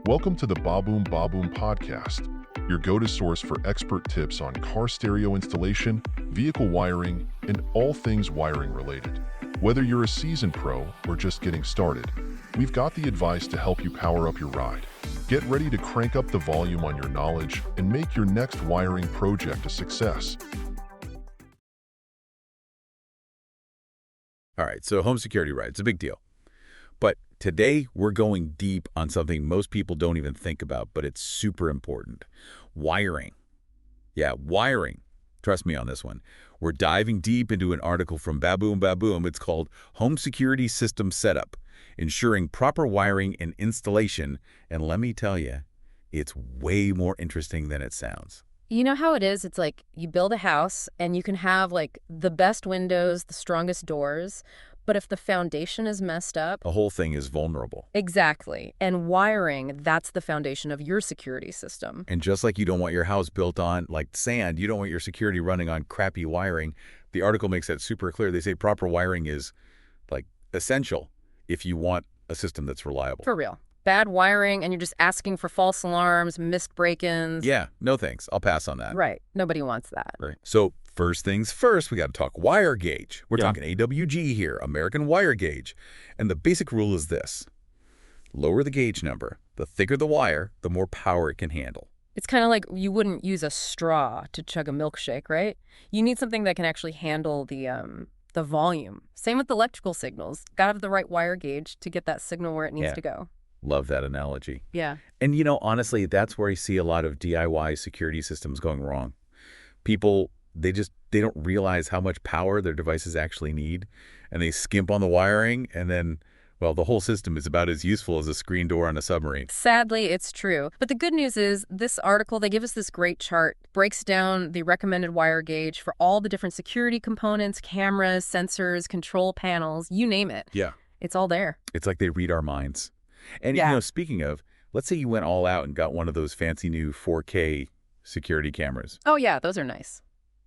Welcome to the Baboom Baboom podcast, your go-to source for expert tips on car stereo installation, vehicle wiring, and all things wiring related. Whether you're a seasoned pro or just getting started, we've got the advice to help you power up your ride. Get ready to crank up the volume on your knowledge and make your next wiring project a success. All right, so home security, right? It's a big deal. But today we're going deep on something most people don't even think about, but it's super important. Wiring. Yeah, wiring. Trust me on this one. We're diving deep into an article from Baboom Baboom. It's called Home Security System Setup, Ensuring Proper Wiring and Installation. And let me tell you, it's way more interesting than it sounds. You know how it is? It's like you build a house and you can have like the best windows, the strongest doors, but if the foundation is messed up... The whole thing is vulnerable. Exactly. And wiring, that's the foundation of your security system. And just like you don't want your house built on, like sand, you don't want your security running on crappy wiring. The article makes that super clear. They say proper wiring is, like, essential if you want a system that's reliable. For real. Bad wiring, and you're just asking for false alarms, missed break-ins. Yeah, no thanks. I'll pass on that. Right. Nobody wants that. Right. So first things first, we got to talk wire gauge. We're talking AWG here, American Wire Gauge. And the basic rule is this. Lower the gauge number. The thicker the wire, the more power it can handle. It's kind of like you wouldn't use a straw to chug a milkshake, right? You need something that can actually handle the volume. Same with electrical signals. Got to have the right wire gauge to get that signal where it needs to go. Love that analogy. Yeah. And, you know, honestly, that's where I see a lot of DIY security systems going wrong. People, they don't realize how much power their devices actually need, and they skimp on the wiring, and then, well, the whole system is about as useful as a screen door on a submarine. Sadly, it's true. But the good news is this article, they give us this great chart, breaks down the recommended wire gauge for all the different security components, cameras, sensors, control panels, you name it. Yeah. It's all there. It's like they read our minds. And, you know, speaking of, let's say you went all out and got one of those fancy new 4K security cameras. Oh, yeah, those are nice.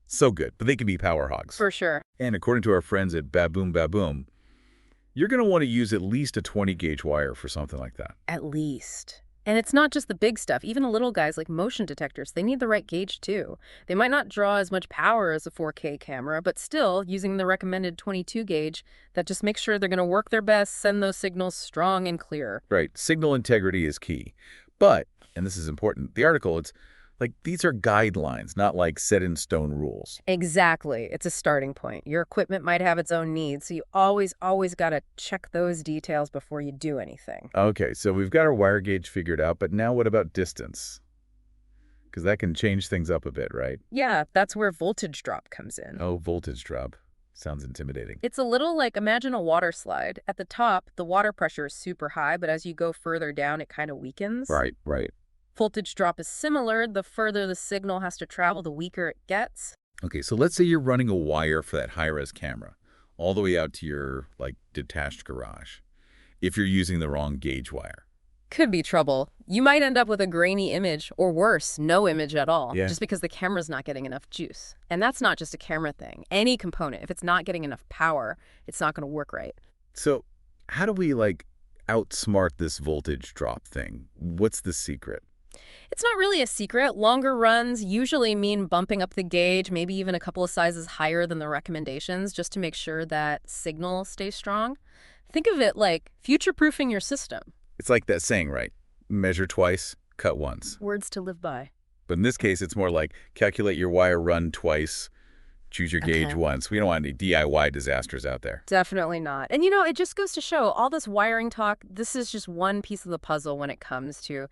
So good, but they can be power hogs. For sure. And according to our friends at Baboom Baboom, you're going to want to use at least a 20-gauge wire for something like that. At least. And it's not just the big stuff. Even the little guys like motion detectors, they need the right gauge too. They might not draw as much power as a 4K camera, but still using the recommended 22 gauge, that just makes sure they're going to work their best, send those signals strong and clear. Right. Signal integrity is key. But, and this is important, the article, it's like these are guidelines, not like set-in-stone rules. Exactly. It's a starting point. Your equipment might have its own needs, so you always got to check those details before you do anything. Okay, so we've got our wire gauge figured out, but now what about distance? Because that can change things up a bit, right? Yeah, that's where voltage drop comes in. Oh, voltage drop. Sounds intimidating. It's a little like, imagine a water slide. At the top, the water pressure is super high, but as you go further down, it kind of weakens. Right, right. Voltage drop is similar. The further the signal has to travel, the weaker it gets. Okay, so let's say you're running a wire for that high-res camera all the way out to your, like, detached garage. If you're using the wrong gauge wire. Could be trouble. You might end up with a grainy image, or worse, no image at all, just because the camera's not getting enough juice. And that's not just a camera thing. Any component, if it's not getting enough power, it's not going to work right. So how do we, like, outsmart this voltage drop thing? What's the secret? It's not really a secret. Longer runs usually mean bumping up the gauge, maybe even a couple of sizes higher than the recommendations, just to make sure that signal stays strong. Think of it like future-proofing your system. It's like that saying, right? Measure twice, cut once. Words to live by. But in this case, it's more like calculate your wire run twice, choose your gauge once. We don't want any DIY disasters out there. Definitely not. And, you know, it just goes to show all this wiring talk, this is just one piece of the puzzle when it comes to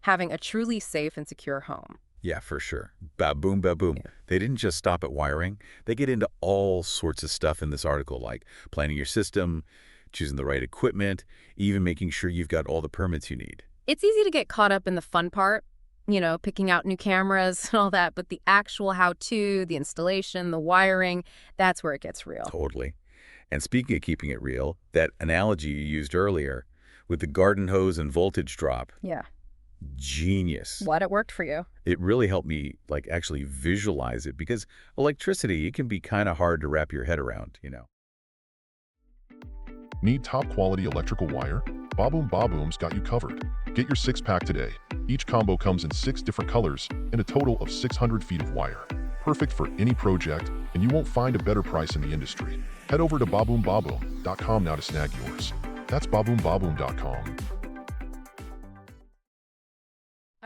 having a truly safe and secure home. Yeah, for sure. Baboom Baboom. Yeah. They didn't just stop at wiring. They get into all sorts of stuff in this article, like planning your system, choosing the right equipment, even making sure you've got all the permits you need. It's easy to get caught up in the fun part, you know, picking out new cameras and all that, but the actual how-to, the installation, the wiring, that's where it gets real. Totally. And speaking of keeping it real, that analogy you used earlier with the garden hose and voltage drop. Yeah. Genius. What, it worked for you? It really helped me, like, actually visualize it, because electricity, it can be kind of hard to wrap your head around, you know. Need top-quality electrical wire? Baboom Baboom's got you covered. Get your 6-pack today. Each combo comes in 6 different colors and a total of 600 feet of wire. Perfect for any project, and you won't find a better price in the industry. Head over to baboombaboom.com now to snag yours. That's baboombaboom.com.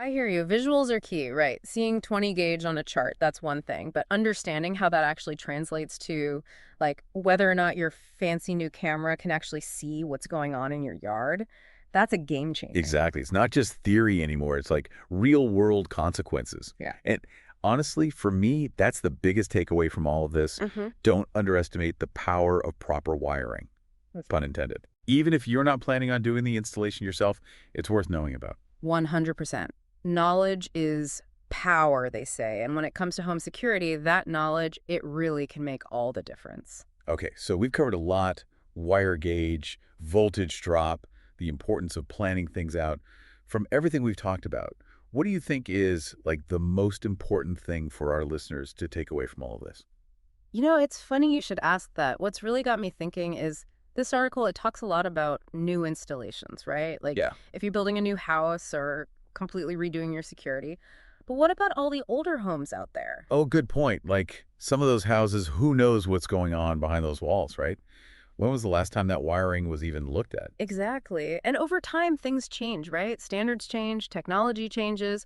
I hear you. Visuals are key, right? Seeing 20 gauge on a chart, that's one thing, but understanding how that actually translates to like whether or not your fancy new camera can actually see what's going on in your yard, that's a game changer. Exactly. It's not just theory anymore. It's like real world consequences. Yeah. And honestly, for me, that's the biggest takeaway from all of this. Don't underestimate the power of proper wiring, pun intended. Even if you're not planning on doing the installation yourself, it's worth knowing about. 100%. Knowledge is power, they say. And when it comes to home security, that knowledge, it really can make all the difference. Okay, so we've covered a lot: wire gauge, voltage drop, the importance of planning things out. From everything we've talked about, what do you think is like the most important thing for our listeners to take away from all of this? You know, it's funny you should ask that. What's really got me thinking is this article, it talks a lot about new installations, right? Like Yeah. if you're building a new house or completely redoing your security. But what about all the older homes out there? Oh, good point. Like some of those houses, who knows what's going on behind those walls, right? When was the last time that wiring was even looked at? Exactly. And over time, things change, right? Standards change, technology changes.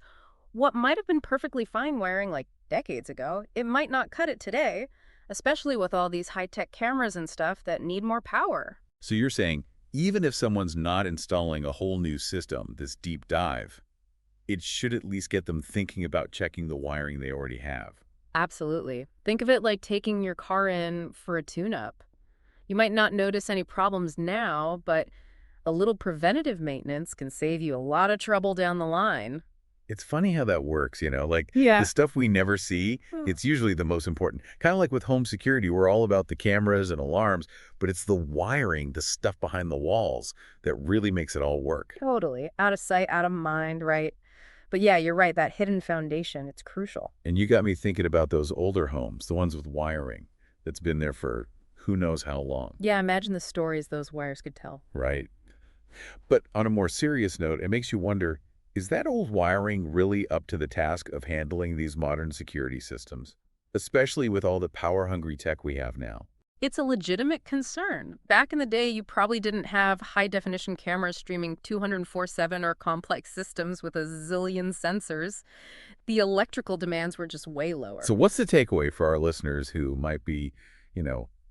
What might have been perfectly fine wiring like decades ago, it might not cut it today, especially with all these high-tech cameras and stuff that need more power. So you're saying even if someone's not installing a whole new system, this deep dive, it should at least get them thinking about checking the wiring they already have. Absolutely. Think of it like taking your car in for a tune-up. You might not notice any problems now, but a little preventative maintenance can save you a lot of trouble down the line. It's funny how that works, like Yeah. the stuff we never see, it's usually the most important. Kind of like with home security, we're all about the cameras and alarms, but it's the wiring, the stuff behind the walls that really makes it all work. Totally. Out of sight, out of mind, right? But yeah, you're right. That hidden foundation, it's crucial. And you got me thinking about those older homes, the ones with wiring that's been there for who knows how long. Yeah, imagine the stories those wires could tell. Right. But on a more serious note, it makes you wonder, is that old wiring really up to the task of handling these modern security systems, especially with all the power-hungry tech we have now? It's a legitimate concern. Back in the day, you probably didn't have high-definition cameras streaming 204/7 or complex systems with a zillion sensors. The electrical demands were just way lower. So what's the takeaway for our listeners who might be,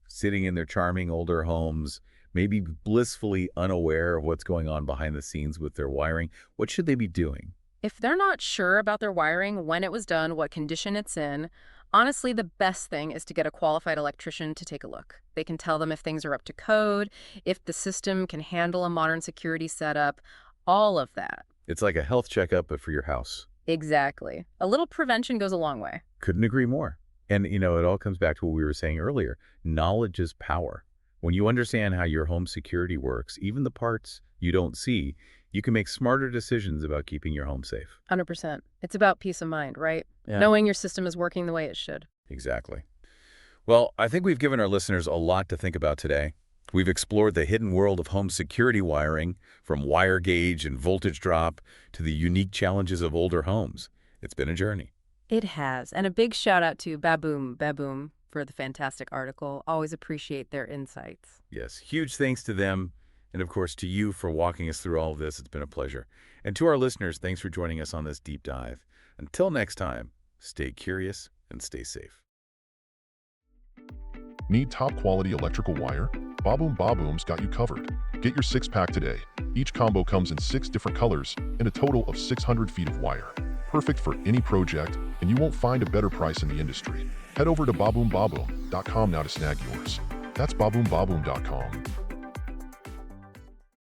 sitting in their charming older homes, maybe blissfully unaware of what's going on behind the scenes with their wiring? What should they be doing? If they're not sure about their wiring, when it was done, what condition it's in, honestly, the best thing is to get a qualified electrician to take a look. They can tell them if things are up to code, if the system can handle a modern security setup, all of that. It's like a health checkup, but for your house. Exactly. A little prevention goes a long way. Couldn't agree more. And, it all comes back to what we were saying earlier. Knowledge is power. When you understand how your home security works, even the parts you don't see, you can make smarter decisions about keeping your home safe. 100%. It's about peace of mind, right? Yeah. Knowing your system is working the way it should. Exactly. Well, I think we've given our listeners a lot to think about today. We've explored the hidden world of home security wiring, from wire gauge and voltage drop to the unique challenges of older homes. It's been a journey. It has. And a big shout out to Baboom Baboom for the fantastic article. Always appreciate their insights. Yes, huge thanks to them. And of course, to you for walking us through all of this. It's been a pleasure. And to our listeners, thanks for joining us on this deep dive. Until next time, stay curious and stay safe. Need top-quality electrical wire? Baboom Baboom's got you covered. Get your 6-pack today. Each combo comes in 6 different colors and a total of 600 feet of wire. Perfect for any project, and you won't find a better price in the industry. Head over to baboombaboom.com now to snag yours. That's baboombaboom.com.